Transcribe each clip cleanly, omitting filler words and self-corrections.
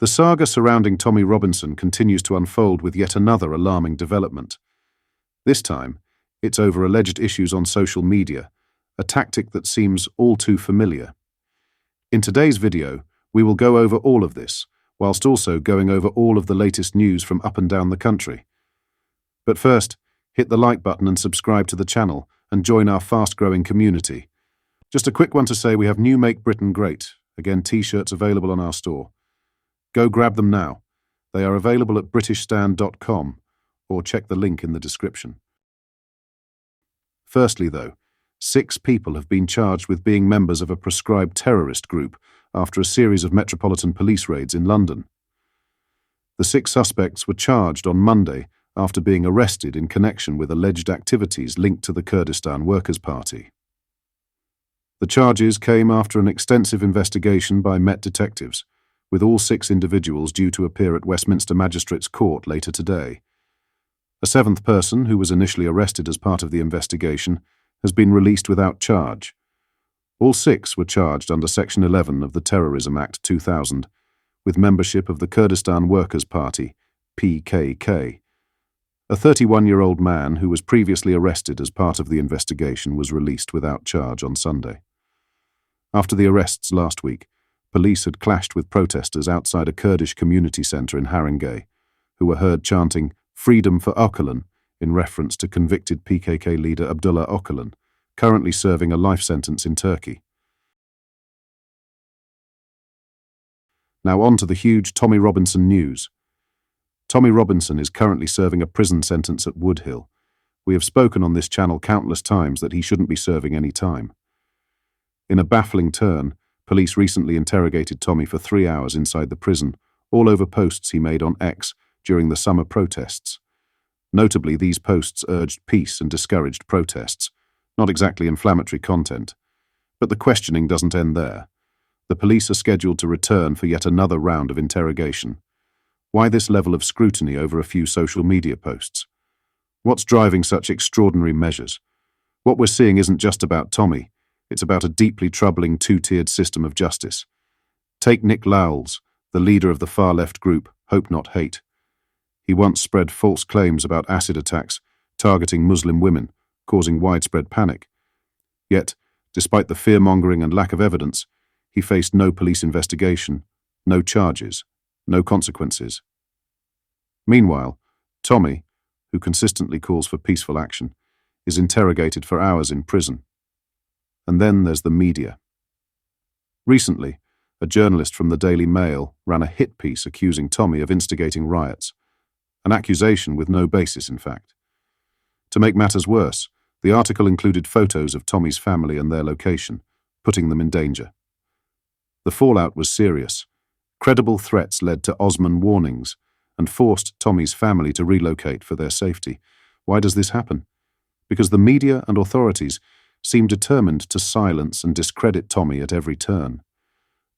The saga surrounding Tommy Robinson continues to unfold with yet another alarming development. This time, it's over alleged issues on social media, a tactic that seems all too familiar. In today's video, we will go over all of this, whilst also going over all of the latest news from up and down the country. But first, hit the like button and subscribe to the channel and join our fast-growing community. Just a quick one to say we have new Make Britain Great, again t-shirts available on our store. Go grab them now. They are available at britishstand.com or check the link in the description. Firstly though, 6 people have been charged with being members of a proscribed terrorist group after a series of Metropolitan Police raids in London. The 6 suspects were charged on Monday after being arrested in connection with alleged activities linked to the Kurdistan Workers' Party. The charges came after an extensive investigation by Met detectives, with all 6 individuals due to appear at Westminster Magistrates' Court later today. A 7th person, who was initially arrested as part of the investigation, has been released without charge. All 6 were charged under Section 11 of the Terrorism Act 2000, with membership of the Kurdistan Workers' Party, PKK. A 31-year-old man who was previously arrested as part of the investigation was released without charge on Sunday. After the arrests last week, police had clashed with protesters outside a Kurdish community centre in Haringey, who were heard chanting "Freedom for Öcalan" in reference to convicted PKK leader Abdullah Öcalan, currently serving a life sentence in Turkey. Now on to the huge Tommy Robinson news. Tommy Robinson is currently serving a prison sentence at Woodhill. We have spoken on this channel countless times that he shouldn't be serving any time. In a baffling turn, police recently interrogated Tommy for 3 hours inside the prison, all over posts he made on X during the summer protests. Notably, these posts urged peace and discouraged protests, not exactly inflammatory content. But the questioning doesn't end there. The police are scheduled to return for yet another round of interrogation. Why this level of scrutiny over a few social media posts? What's driving such extraordinary measures? What we're seeing isn't just about Tommy. It's about a deeply troubling 2-tiered system of justice. Take Nick Lowles, the leader of the far-left group Hope Not Hate. He once spread false claims about acid attacks targeting Muslim women, causing widespread panic. Yet, despite the fear-mongering and lack of evidence, he faced no police investigation, no charges, no consequences. Meanwhile, Tommy, who consistently calls for peaceful action, is interrogated for hours in prison. And then there's the media. Recently, a journalist from the Daily Mail ran a hit piece accusing Tommy of instigating riots, an accusation with no basis, in fact. To make matters worse, the article included photos of Tommy's family and their location, putting them in danger. The fallout was serious. Credible threats led to Osman warnings and forced Tommy's family to relocate for their safety. Why does this happen? Because the media and authorities seem determined to silence and discredit Tommy at every turn.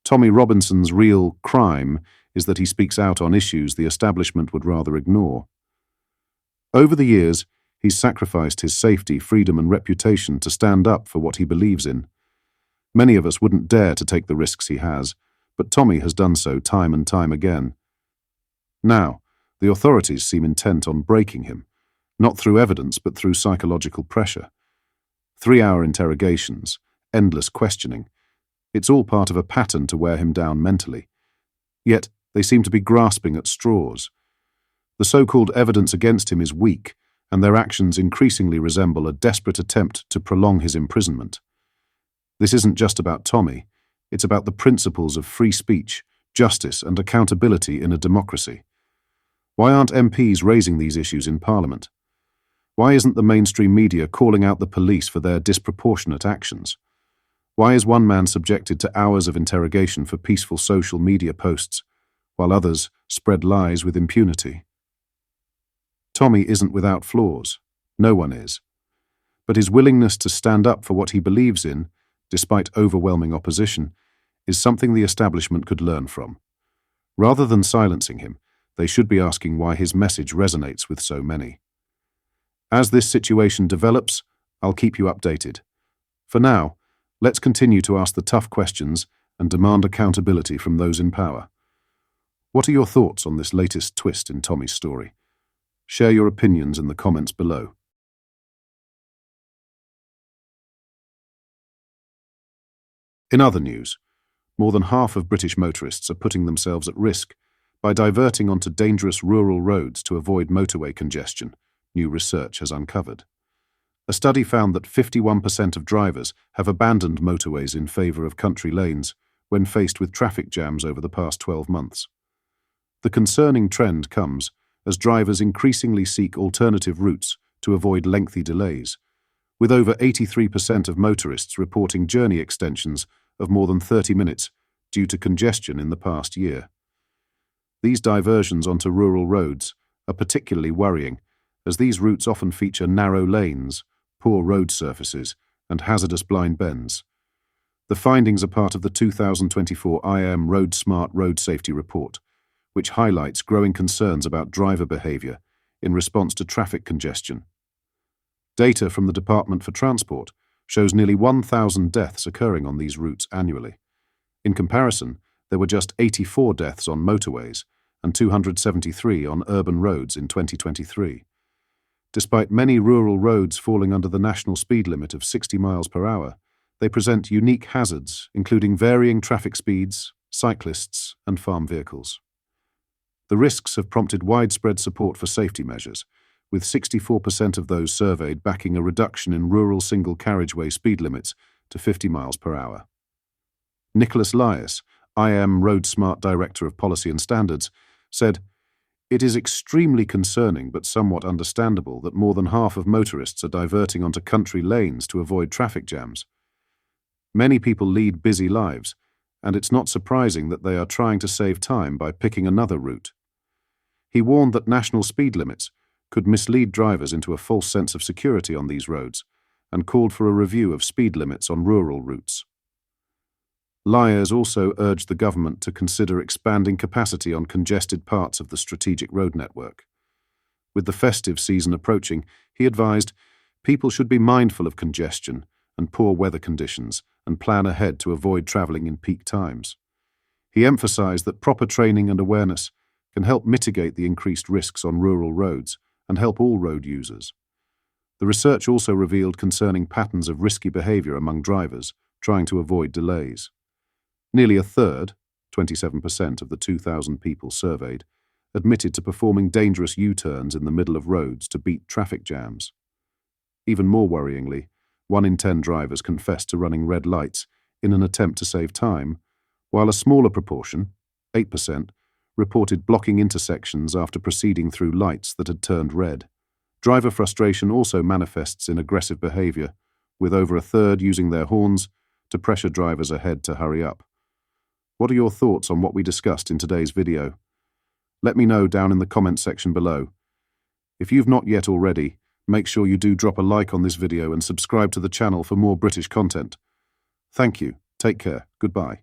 Tommy Robinson's real crime is that he speaks out on issues the establishment would rather ignore. Over the years, he's sacrificed his safety, freedom and reputation to stand up for what he believes in. Many of us wouldn't dare to take the risks he has, but Tommy has done so time and time again. Now, the authorities seem intent on breaking him, not through evidence but through psychological pressure. 3-hour interrogations, endless questioning. It's all part of a pattern to wear him down mentally. Yet, they seem to be grasping at straws. The so-called evidence against him is weak, and their actions increasingly resemble a desperate attempt to prolong his imprisonment. This isn't just about Tommy, it's about the principles of free speech, justice and accountability in a democracy. Why aren't MPs raising these issues in Parliament? Why isn't the mainstream media calling out the police for their disproportionate actions? Why is one man subjected to hours of interrogation for peaceful social media posts, while others spread lies with impunity? Tommy isn't without flaws. No one is. But his willingness to stand up for what he believes in, despite overwhelming opposition, is something the establishment could learn from. Rather than silencing him, they should be asking why his message resonates with so many. As this situation develops, I'll keep you updated. For now, let's continue to ask the tough questions and demand accountability from those in power. What are your thoughts on this latest twist in Tommy's story? Share your opinions in the comments below. In other news, more than half of British motorists are putting themselves at risk by diverting onto dangerous rural roads to avoid motorway congestion, new research has uncovered. A study found that 51% of drivers have abandoned motorways in favour of country lanes when faced with traffic jams over the past 12 months. The concerning trend comes as drivers increasingly seek alternative routes to avoid lengthy delays, with over 83% of motorists reporting journey extensions of more than 30 minutes due to congestion in the past year. These diversions onto rural roads are particularly worrying, as these routes often feature narrow lanes, poor road surfaces, and hazardous blind bends. The findings are part of the 2024 IAM Road Smart Road Safety Report, which highlights growing concerns about driver behaviour in response to traffic congestion. Data from the Department for Transport shows nearly 1,000 deaths occurring on these routes annually. In comparison, there were just 84 deaths on motorways and 273 on urban roads in 2023. Despite many rural roads falling under the national speed limit of 60 miles per hour, they present unique hazards, including varying traffic speeds, cyclists, and farm vehicles. The risks have prompted widespread support for safety measures, with 64% of those surveyed backing a reduction in rural single-carriageway speed limits to 50 miles per hour. Nicholas Lias, IAM Road Smart Director of Policy and Standards, said, "It is extremely concerning but somewhat understandable that more than half of motorists are diverting onto country lanes to avoid traffic jams. Many people lead busy lives, and it's not surprising that they are trying to save time by picking another route." He warned that national speed limits could mislead drivers into a false sense of security on these roads, and called for a review of speed limits on rural routes. Lias also urged the government to consider expanding capacity on congested parts of the strategic road network. With the festive season approaching, he advised people should be mindful of congestion and poor weather conditions and plan ahead to avoid travelling in peak times. He emphasised that proper training and awareness can help mitigate the increased risks on rural roads and help all road users. The research also revealed concerning patterns of risky behaviour among drivers trying to avoid delays. Nearly a third, 27% of the 2,000 people surveyed, admitted to performing dangerous U-turns in the middle of roads to beat traffic jams. Even more worryingly, 1 in 10 drivers confessed to running red lights in an attempt to save time, while a smaller proportion, 8%, reported blocking intersections after proceeding through lights that had turned red. Driver frustration also manifests in aggressive behaviour, with over a third using their horns to pressure drivers ahead to hurry up. What are your thoughts on what we discussed in today's video? Let me know down in the comment section below. If you've not yet already, make sure you do drop a like on this video and subscribe to the channel for more British content. Thank you. Take care. Goodbye.